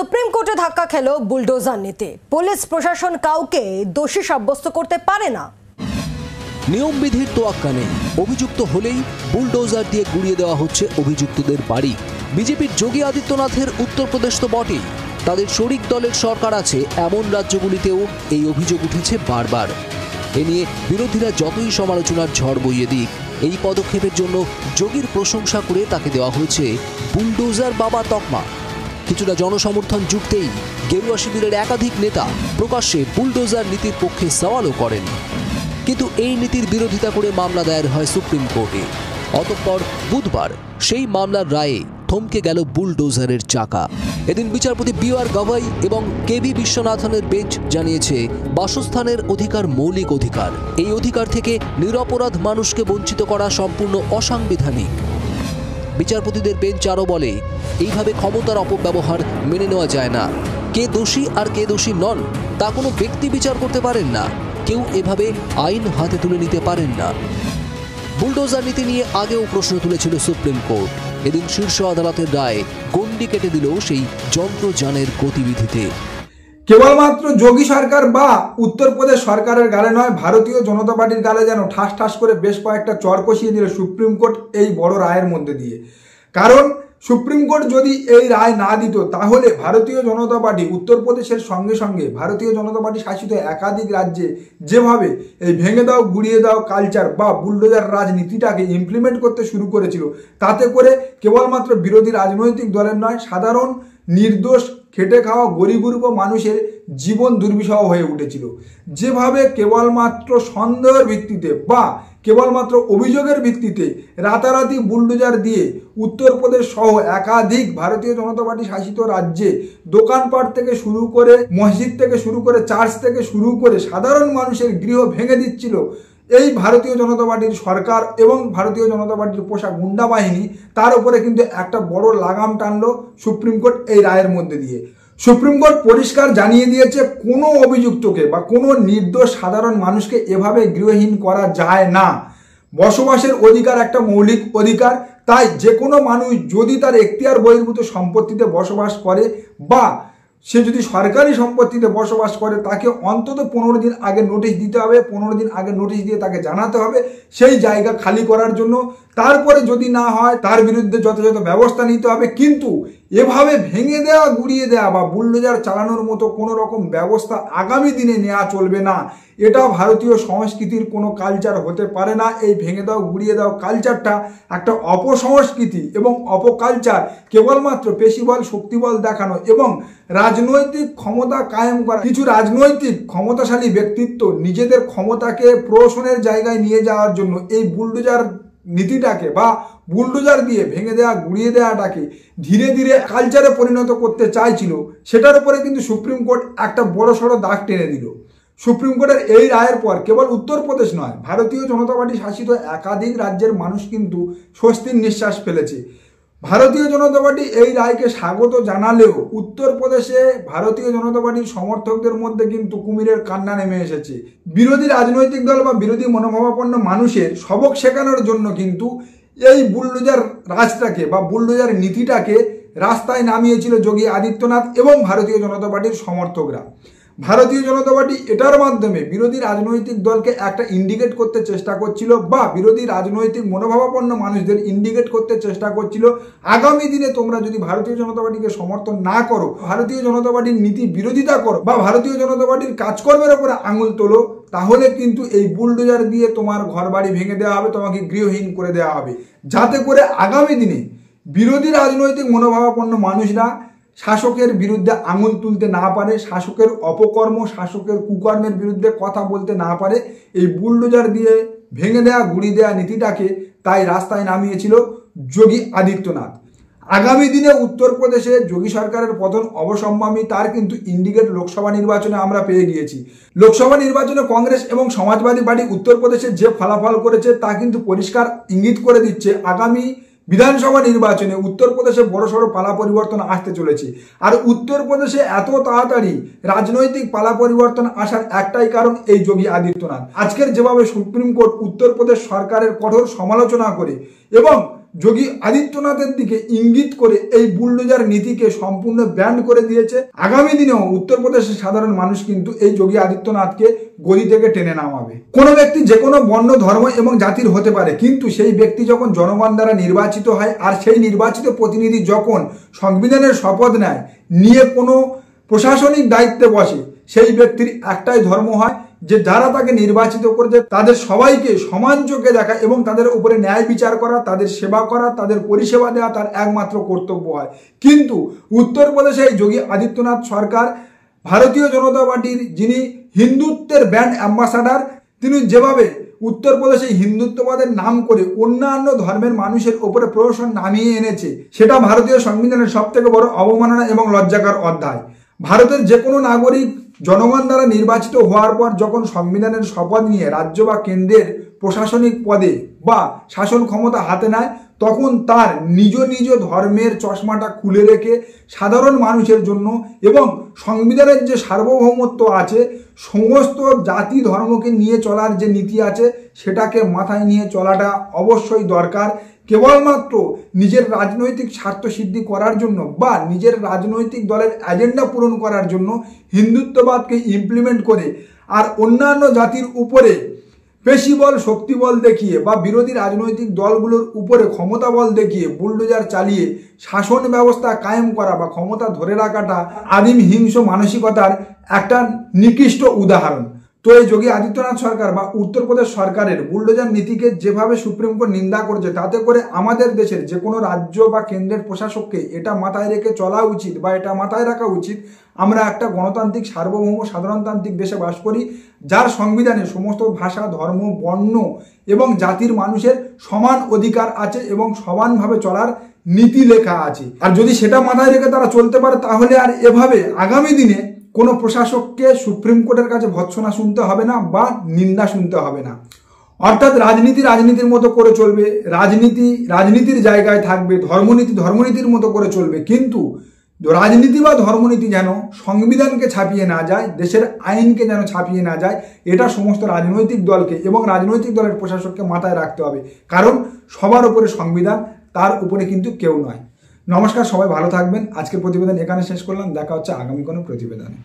Supreme কোর্টে ধাক্কা খেল বুলডোজার নীতি। পুলিশ প্রশাসন কাউকে দোষী সাব্যস্ত করতে পারে না। নিয়মবিধির তোয়াক্কা নেই, অভিযুক্ত হলেই বুলডোজার দিয়ে গুড়িয়ে দেওয়া হচ্ছে অভিযুক্তদের বাড়ি। বিজেপির যোগী আদিত্যনাথের উত্তরপ্রদেশ তো বটেই, তাদের শরিক দলের সরকার আছে এমন রাজ্যগুলিতেও এই অভিযোগ উঠেছে বারবার। এ নিয়ে বিরোধীরা যতই সমালোচনার ঝড় বইয়ে দিক, এই পদক্ষেপের জন্য যোগীর প্রশংসা করে তাকে দেওয়া হয়েছে বুলডোজার বাবা তকমা। কিছুটা জনসমর্থন জুটতেই গেরুয়া শিবিরের একাধিক নেতা প্রকাশ্যে বুলডোজার নীতির পক্ষে সওয়ালও করেন। কিন্তু এই নীতির বিরোধিতা করে মামলা দায়ের হয় সুপ্রিম কোর্টে। অতঃপর বুধবার সেই মামলার রায়ে থমকে গেল বুলডোজারের চাকা। এদিন বিচারপতি বি.আর. গাভাই এবং কে.ভি. বিশ্বনাথনের বেঞ্চ জানিয়েছে, বাসস্থানের অধিকার মৌলিক অধিকার। এই অধিকার থেকে নিরপরাধ মানুষকে বঞ্চিত করা সম্পূর্ণ অসাংবিধানিক। বিচারপতিদের বেঞ্চ আরও বলে, এইভাবে ক্ষমতার অপব্যবহার মেনে নেওয়া যায় না। কে দোষী আর কে দোষী নন তা কোনো ব্যক্তি বিচার করতে পারেন না। কেউ এভাবে আইন হাতে তুলে নিতে পারেন না। বুলডোজার নীতি নিয়ে আগেও প্রশ্ন তুলেছিল সুপ্রিম কোর্ট। এদিন শীর্ষ আদালতের রায় গণ্ডি কেটে দিল সেই যন্ত্রযানের গতিবিধিতে। কেবলমাত্র যোগী সরকার বা উত্তরপ্রদেশ সরকারের গালে নয়, ভারতীয় জনতা পার্টির গালে যেন ঠাস ঠাস করে বেশ কয়েকটা চর কষিয়ে দিল সুপ্রিম কোর্ট এই বড় রায়ের মধ্যে দিয়ে। কারণ সুপ্রিম কোর্ট যদি এই রায় না দিত, তাহলে ভারতীয় জনতা পার্টি উত্তরপ্রদেশের সঙ্গে সঙ্গে ভারতীয় জনতা পার্টি শাসিত একাধিক রাজ্যে যেভাবে এই ভেঙে দাও গুড়িয়ে দাও কালচার বা বুলডোজার রাজনীতিটাকে ইমপ্লিমেন্ট করতে শুরু করেছিল, তাতে করে কেবলমাত্র বিরোধী রাজনৈতিক দলের নয়, সাধারণ নির্দোষ খেটে খাওয়া গরিব মানুষের জীবন দুর্বিষহ হয়ে উঠেছিল। যেভাবে কেবলমাত্র সন্দেহের ভিত্তিতে বা কেবলমাত্র অভিযোগের ভিত্তিতে রাতারাতি বুলডোজার দিয়ে উত্তরপ্রদেশ সহ একাধিক ভারতীয় জনতা পার্টি শাসিত রাজ্যে দোকানপাট থেকে শুরু করে মসজিদ থেকে শুরু করে চার্চ থেকে শুরু করে সাধারণ মানুষের গৃহ ভেঙে দিচ্ছিল এই ভারতীয় জনতা পার্টির সরকার এবং ভারতীয় জনতা পার্টির পোষা গুন্ডা বাহিনী, তার উপরে কিন্তু একটা বড় লাগাম টানলো সুপ্রিম কোর্ট এই রায়ের মধ্যে দিয়ে। সুপ্রিম কোর্ট পরিষ্কার জানিয়ে দিয়েছে, কোনো অভিযুক্তকে বা কোনো নির্দোষ সাধারণ মানুষকে এভাবে গৃহহীন করা যায় না। বসবাসের অধিকার একটা মৌলিক অধিকার, তাই যে কোনো মানুষ যদি তার এখতিয়ার বহির্ভূত সম্পত্তিতে বসবাস করে বা সে যদি সরকারি সম্পত্তিতে বসবাস করে, তাকে অন্তত 15 দিন আগে নোটিশ দিতে হবে। 15 দিন আগে নোটিশ দিয়ে তাকে জানাতে হবে সেই জায়গা খালি করার জন্য। তারপরে যদি না হয় তার বিরুদ্ধে যথাযথ ব্যবস্থা নিতে হবে। কিন্তু এভাবে ভেঙে দেওয়া গুড়িয়ে দেওয়া বা বুলডোজার চালানোর মতো কোনো রকম ব্যবস্থা আগামী দিনে নেওয়া চলবে না। এটা ভারতীয় সংস্কৃতির কোনো কালচার হতে পারে না। এই ভেঙে দাও গুড়িয়ে দাও কালচারটা একটা অপসংস্কৃতি এবং অপকালচার। কেবলমাত্র পেশিবল শক্তিবল দেখানো এবং রাজনৈতিক ক্ষমতা কায়েম করা কিছু রাজনৈতিক ক্ষমতাশালী ব্যক্তিত্ব নিজেদের ক্ষমতাকে প্রহসনের জায়গায় নিয়ে যাওয়ার জন্য এই বুলডোজার নীতিটাকে বা বুলডোজার দিয়ে ভেঙে দেওয়া গুড়িয়ে দেওয়াটাকে ধীরে ধীরে কালচারে পরিণত করতে চাইছিল। সেটার উপরে কিন্তু সুপ্রিম কোর্ট একটা বড়সড় দাগ টেনে দিল। সুপ্রিম কোর্টের এই রায়ের পর কেবল উত্তরপ্রদেশ নয়, ভারতীয় জনতা পার্টি শাসিত একাধিক রাজ্যের মানুষ কিন্তু স্বস্তির নিঃশ্বাস ফেলেছে। ভারতীয় জনতা পার্টি এই রায়কে স্বাগত জানালেও উত্তরপ্রদেশে ভারতীয় জনতা পার্টির সমর্থকদের মধ্যে কিন্তু কুমিরের কান্না নেমে এসেছে। বিরোধী রাজনৈতিক দল বা বিরোধী মনোভাবাপন্ন মানুষের সবক শেখানোর জন্য কিন্তু এই বুলডোজার রাজটাকে বা বুলডোজার নীতিটাকে রাস্তায় নামিয়েছিল যোগী আদিত্যনাথ এবং ভারতীয় জনতা পার্টির সমর্থকরা। ভারতীয় জনতা পার্টি এটার মাধ্যমে বিরোধী রাজনৈতিক দলকে একটা ইন্ডিকেট করতে চেষ্টা করছিল বা বিরোধী রাজনৈতিক মনোভাবাপন্ন মানুষদের ইন্ডিকেট করতে চেষ্টা করছিল, আগামী দিনে তোমরা যদি ভারতীয় জনতা পার্টিকে সমর্থন না করো, ভারতীয় জনতা পার্টির নীতি বিরোধিতা করো বা ভারতীয় জনতা পার্টির কাজকর্মের উপরে আঙুল তোলো, তাহলে কিন্তু এই বুলডোজার দিয়ে তোমার ঘরবাড়ি ভেঙে দেওয়া হবে, তোমাকে গৃহহীন করে দেওয়া হবে। যাতে করে আগামী দিনে বিরোধী রাজনৈতিক মনোভাবাপন্ন মানুষরা শাসকের বিরুদ্ধে আঙুল তুলতে না পারে, শাসকের অপকর্ম শাসকের কুকর্মের বিরুদ্ধে কথা বলতে না পারে। এই বুলডোজার দিয়ে ভেঙে দেওয়া গুড়িয়ে দেওয়া নীতিটাকে তাই রাস্তায় নামিয়েছিল যোগী আদিত্যনাথ। আগামী দিনে উত্তরপ্রদেশে যোগী সরকারের পতন অবসম্ভাবী, তার কিন্তু ইন্ডিকেট লোকসভা নির্বাচনে আমরা পেয়ে গিয়েছি। লোকসভা নির্বাচনে কংগ্রেস এবং সমাজবাদী পার্টি উত্তরপ্রদেশে যে ফলাফল করেছে তা কিন্তু পরিষ্কার ইঙ্গিত করে দিচ্ছে আগামী বিধানসভা নির্বাচনে উত্তরপ্রদেশে বড়সড় পালা পরিবর্তন আসতে চলেছে। আর উত্তরপ্রদেশে এত তাড়াতাড়ি রাজনৈতিক পালা পরিবর্তন আসার একটাই কারণ এই যোগী আদিত্যনাথ। আজকের যেভাবে সুপ্রিম কোর্ট উত্তরপ্রদেশ সরকারের কঠোর সমালোচনা করে এবং যোগী আদিত্যনাথের দিকে ইঙ্গিত করে এই বুলডোজার নীতিকে সম্পূর্ণ ব্যান্ড করে দিয়েছে। আগামী দিনেও উত্তরপ্রদেশের সাধারণ মানুষ কিন্তু এই যোগী আদিত্যনাথকে গদি থেকে টেনে নামাবে। কোনো ব্যক্তি যে কোনো বর্ণ, ধর্ম এবং জাতির হতে পারে, কিন্তু সেই ব্যক্তি যখন জনগণ দ্বারা নির্বাচিত হয় আর সেই নির্বাচিত প্রতিনিধি যখন সংবিধানের শপথ নেয়, নিয়ে কোনো প্রশাসনিক দায়িত্বে বসে, সেই ব্যক্তির একটাই ধর্ম হয় যে যারা তাকে নির্বাচিত করেছে তাদের সবাইকে সমান চোখে দেখা এবং তাদের উপরে ন্যায় বিচার করা, তাদের সেবা করা, তাদের পরিষেবা দেওয়া তার একমাত্র কর্তব্য হয়। কিন্তু উত্তরপ্রদেশে এই যোগী আদিত্যনাথ সরকার, ভারতীয় জনতা পার্টির যিনি হিন্দুত্বের ব্র্যান্ড অ্যাম্বাসাডার, তিনি যেভাবে উত্তরপ্রদেশে হিন্দুত্ববাদের নাম করে অন্যান্য ধর্মের মানুষের ওপরে প্রহসন নামিয়ে এনেছে, সেটা ভারতীয় সংবিধানের সব থেকে বড় অবমাননা এবং লজ্জাকর অধ্যায়। ভারতের যে কোনো নাগরিক জনগণ দ্বারা নির্বাচিত হওয়ার পর যখন সংবিধানের শপথ নিয়ে রাজ্য বা কেন্দ্রের প্রশাসনিক পদে বা শাসন ক্ষমতা হাতে নেয়, তখন তার নিজ নিজ ধর্মের চশমাটা খুলে রেখে সাধারণ মানুষের জন্য এবং সংবিধানের যে সার্বভৌমত্ব আছে, সমস্ত জাতি ধর্মকে নিয়ে চলার যে নীতি আছে, সেটাকে মাথায় নিয়ে চলাটা অবশ্যই দরকার। কেবলমাত্র নিজের রাজনৈতিক স্বার্থ সিদ্ধি করার জন্য বা নিজের রাজনৈতিক দলের এজেন্ডা পূরণ করার জন্য হিন্দুত্ববাদকে ইমপ্লিমেন্ট করে আর অন্যান্য জাতির উপরে পেশি বল, শক্তি বল দেখিয়ে বা বিরোধী রাজনৈতিক দলগুলোর উপরে ক্ষমতা বল দেখিয়ে বুলডোজার চালিয়ে শাসন ব্যবস্থা কায়েম করা বা ক্ষমতা ধরে রাখাটা আদিম হিংস্র মানসিকতার একটা নিকৃষ্ট উদাহরণ। তো এই যোগী আদিত্যনাথ সরকার বা উত্তরপ্রদেশ সরকারের বুলডোজার নীতিকে যেভাবে সুপ্রিম কোর্ট নিন্দা করেছে, তাতে করে আমাদের দেশের যে কোনো রাজ্য বা কেন্দ্রের প্রশাসককে এটা মাথায় রেখে চলা উচিত বা এটা মাথায় রাখা উচিত, আমরা একটা গণতান্ত্রিক সার্বভৌম সাধারণতান্ত্রিক দেশে বাস করি, যার সংবিধানে সমস্ত ভাষা, ধর্ম, বর্ণ এবং জাতির মানুষের সমান অধিকার আছে এবং সমানভাবে চলার নীতি লেখা আছে। আর যদি সেটা মাথায় রেখে তারা চলতে পারে, তাহলে আর এভাবে আগামী দিনে কোনো প্রশাসককে সুপ্রিম কোর্টের কাছে ভৎসনা শুনতে হবে না বা নিন্দা শুনতে হবে না। অর্থাৎ রাজনীতি রাজনীতির মতো করে চলবে, রাজনীতি রাজনীতির জায়গায় থাকবে, ধর্মনীতি ধর্মনীতির মতো করে চলবে, কিন্তু রাজনীতি বা ধর্মনীতি যেন সংবিধানকে ছাপিয়ে না যায়, দেশের আইনকে যেন ছাপিয়ে না যায়, এটা সমস্ত রাজনৈতিক দলকে এবং রাজনৈতিক দলের প্রশাসককে মাথায় রাখতে হবে। কারণ সবার উপরে সংবিধান, তার উপরে কিন্তু কেউ নয়। নমস্কার, সবাই ভালো থাকবেন। আজকের প্রতিবেদন এখানে শেষ করলাম। দেখা হচ্ছে আগামী কোনো প্রতিবেদনে।